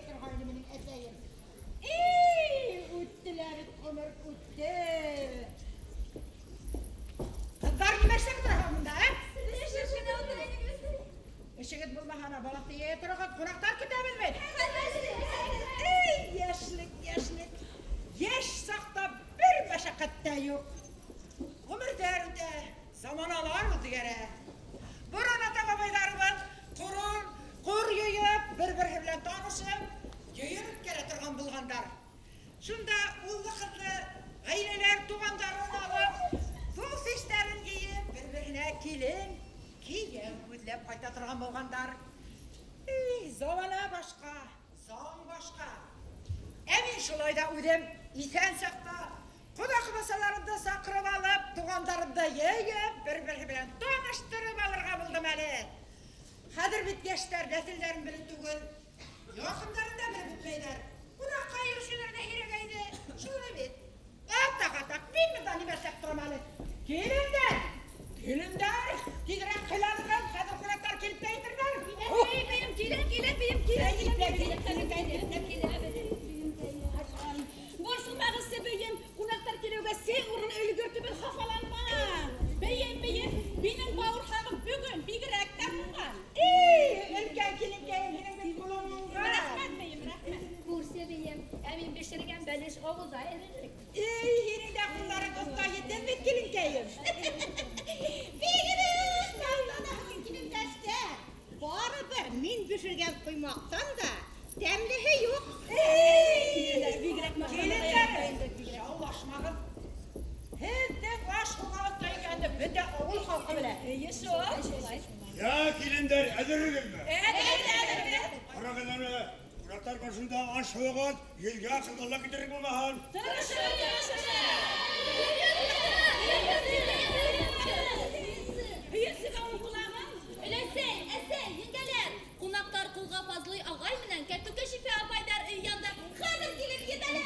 turgayny meniň eteýim. Ütdiler ömür ütdi. Kızlar nimeşek turgamynda, he? Eşeğine oturayınız. Eşeğit bulmahana balakta yeye turgat konaktar kütebilmedi. Yaşlık. Yaş sakta bir meşakkatta yok. Ömür derinde zaman alardı gere. Burun ata babaylarımın kur yuyup, bir-biri bilen tanışıp, yuyunup gele turgan bulgandar. Şunda ullu kızlı aileler tuğandarını alıp, sos işlerin giyip, bir-birine kilin, kiyen güdlep kayta turgan bulgandar. Zavana başka, zan başka. Emin şulayda ödem isen sakta, kudak basalarında sakırıp alıp, tuğandarında yeyip, bir-biri bilen tanıştırıp alırga buldum eli. Hadir bitgeçler, nesillerin biri tügül, yakınların da biri bitmeyler. Kudak kayırışılarına girekeydi, şunu bit. Atak, bilmeden nimersek durmalı. Gelinler, giderek kılanıdan, kadın kulaklar kelip deydirler. Benim kilem. Borsulmağız sebeyim, kunaktar kirevge sen urun ölü görtü bir hafalanma. Beyim, benim bağırhağım bugün bir girekler bunlar. Ölken kilinkeyin kulağımın var. Rahmet beyim. Bursa beyim, emin beşirigen beliş oğuza eririk. Hirinde kulları dosta yedin mi kilinkeyin? Begirim, Mevlana kilinkeşte. Bari bir min pişirgen kuymaktan da demliği yok. Kilinler, şavlaşmağız. Hezde baş kulağız dayıkendi, bir de oğul halkı bile. Ya kilinler, ediririz mi? Evet. Arakalanı, Muratlar başında aş hoğat, yelge akıllıla giderik olmahan. Hıyırsın oğul kulağım. Esen, yengeler. Kunaktar kulga fazlıyı ağay minen, ketüke şifi apaydar yanda. Hazır gelip gideler.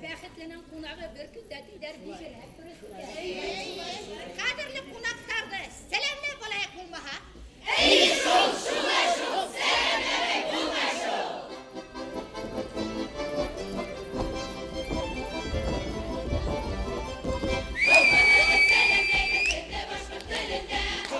Bəxitlenen kunağı bir kündə dider bir hep Kadirli kunaktardı, selamle kolay bulmaha. Thank you.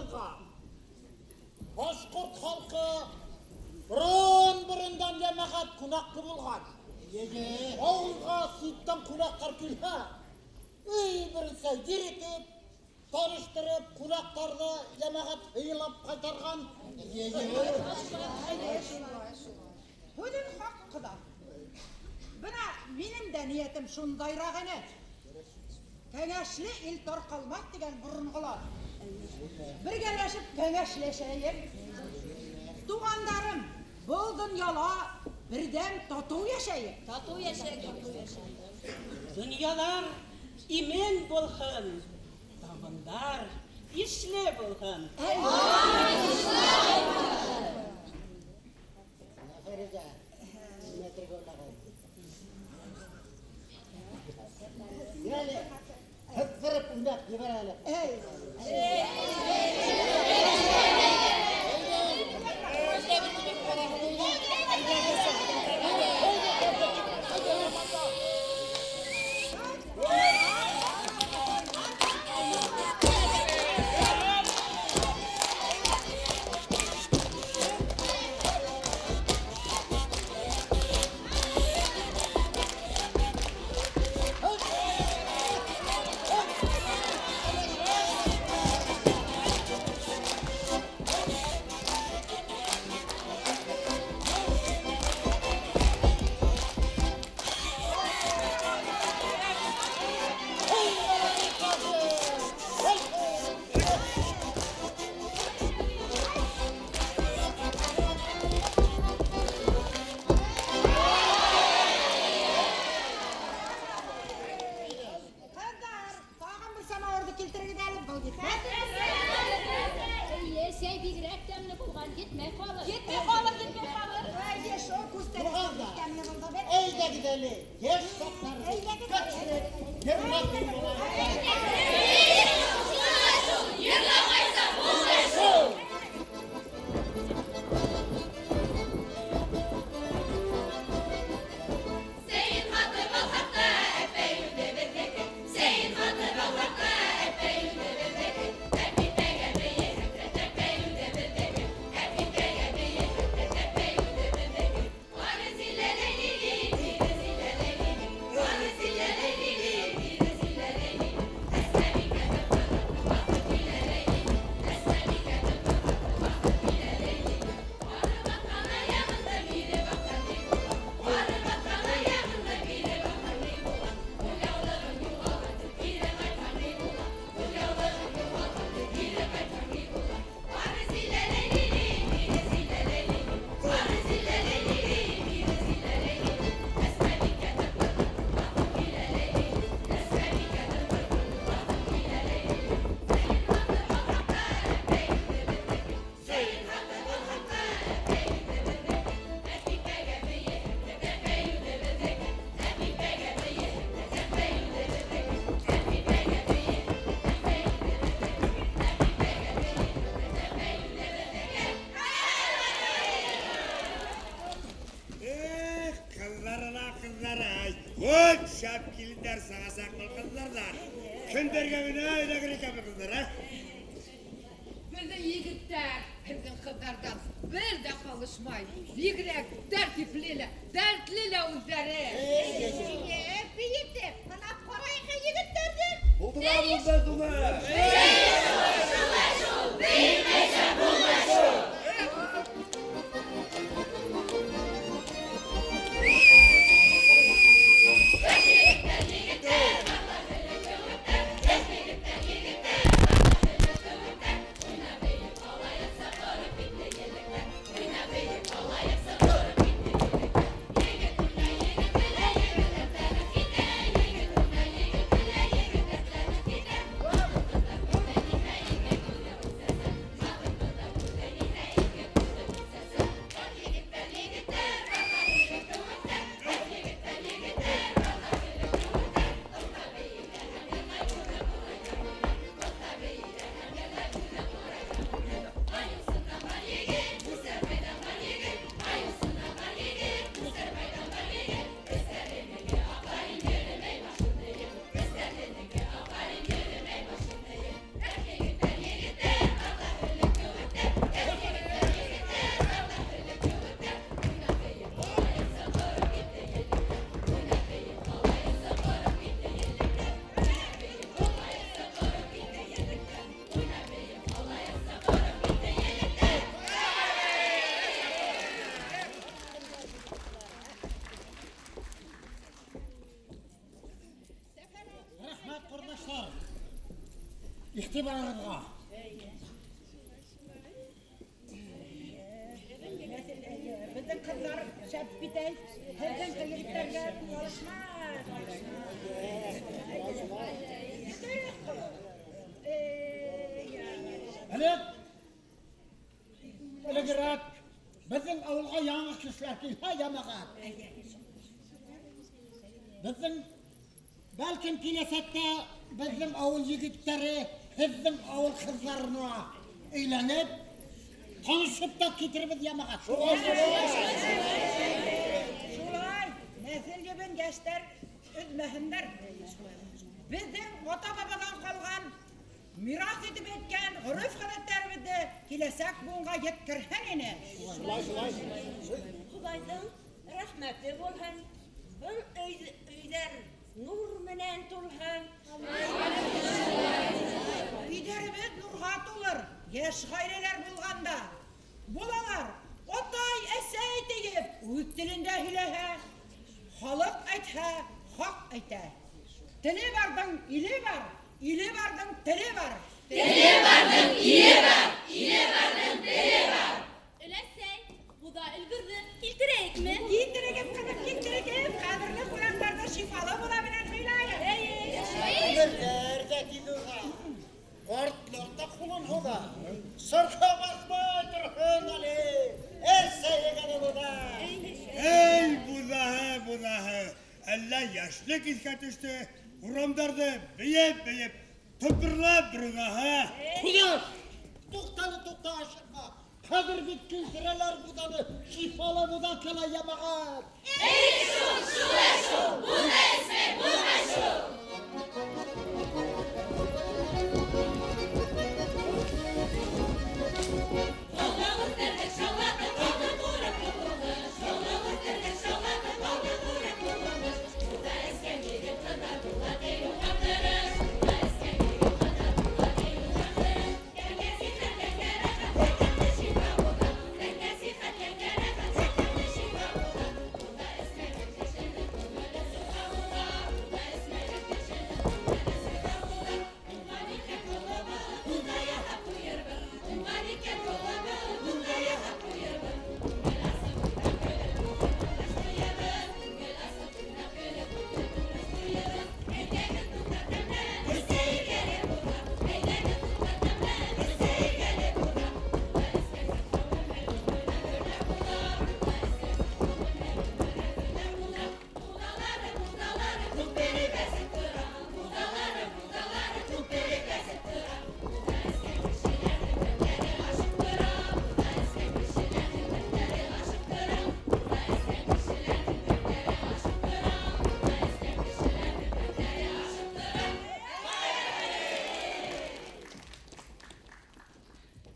bulgan. Bozkurt halkı burun-burundan yamagat kunaklı bulgan. Oğulga sütten kunaklar külhe. Birisi diritip, tanıştırıp, kunaklarını yamagat hıyılap kaytargan. Bunun hakkı da. Buna benim de niyetim şundayraq ene. Kengeşli il kalmak degen burungular. Bir gelleşip kengeşleşeyik. Tuğandarım, bu dünyala birden tatu yaşayık. Тату yaşayık. Dünyalar imen bolğan, tağınlar işle bolğan. Yani hep verip unak liberale. Kızlar, tağın bir sana orada kiltiri gidelim. Bul git. Sen bir reklamını bulgan gitme kalır. Gitme kalır, gitme kalır. Haydi şu kusteri. Buğanda. Eyde gidelim. Geç saklar. Eyde gidelim. Yırmak yırmak. Seyin hatı balhakta epey üdevet teke. Seyin hatı balhakta epey üdevet teke. Epi pege beyi hekret epey üdevet teke. Epi pege beyi hekret epey üdevet teke. Varizile leylili, birizile leylili. Varizile leylili, birizile leylili. Esnemi kebe bana, vakı bile leylili. Esnemi kebe bana, vakı bile leylili. Varı bakana yanında biri bakani bulan. Varı bakana yanında biri bakani bulan. Bu yavların yuvaları biri kaytani bulan. Bu yavların yuvaları biri kaytani bulan. Varizile leylili, birizile leylili. Varizile leylili, birizile leylili. Esnemi kebe bana, vakı bile leylili. Esnemi kebe bana, vakı bile leylili. Seyin hatı balhakta epey üdevet teke. Seyin hatı balhakta epey üdevet teke. Epi pege beyi hekret epey üdevet teke. Epi pege beyi hekret epey üdevet teke. Epi pege beyi hekret epey üdevet teke. Epi pege beyi hekret epey üdevet teke. Kızlar ay. Koç şapkililer sağa saklı kızlarlar. Könderge bine öyle gereken kızlar ha. Birden yigitler, birden kızlardan bir de kalışmay. Bigrek tertipliyle, dertliyle üzeri. Büyüktür. Bana parayı yigitlerdir. Buldular bundan sonra. Yigitler İhtibarınızga. Bizim kızlar şep bitey, herden kıyılıklarga çalışmaz. Evet. Öyle girat. Bizim avulga yanlış kişiler kilha yamagat. Bizim belki kilesette bizim avul yigitleri bizim avul kızlarına eğlenip konuşup da getirip yamagat. Şulay, nesil gibi gençler üzmehinler. Bizim ota babadan kalgan miras edip etken urf adetlerimizi kilesek bunga yetkirhen ine. Худайдың рәхмәте булһын. Бұл өйләр нур менән тулһын. Üylerimiz nurga tulur, yaş gayreler bulganda. Bulalar, otay esey deyip, üç dilinde hilehe, halık aytha, hak aytha. Dili vardın, ili var, ili vardın, dili var. Öylesey, bu da ülgürdü. İltireyik mi? Giyindiregip kadar giyindiregip, kadırlı Kur'anlarda şifalı bulabilen hülayı. Nerede gidiyorlar? Kortlarda kulun hoda. Sırka basma durhun Ali. Erseye kadar hoda. Ey budahı. Allah yaşlık ilke düştü. Uramdardı beyip tıpırla durgaha. Kudur! Tukta aşırma. Kadir bitkin sıralar budanı. Şifalı budan kala yamağa.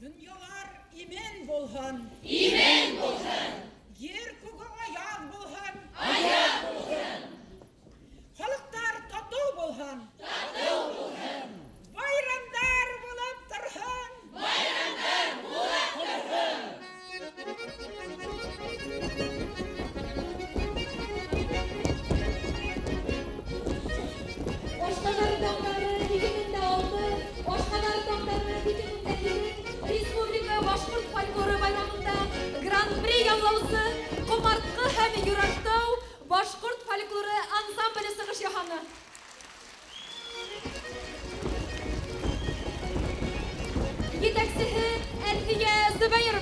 Dünyalar imen bulhan. Yer kuguğa yağ bulhan. Halıklar tatlı bulhan. Bayramlar bulup durhan. Başkalar dağları diliminde aldı, başkalar dağları diliminde yürü. Respublika Başkurt Folkloru Bayramında Grand Prix yallavısı Komartkı hem Yüraktau Başkurt Folkloru Ansambli Sığış Yahanı. Yeteksihi Elfiye Zübeyir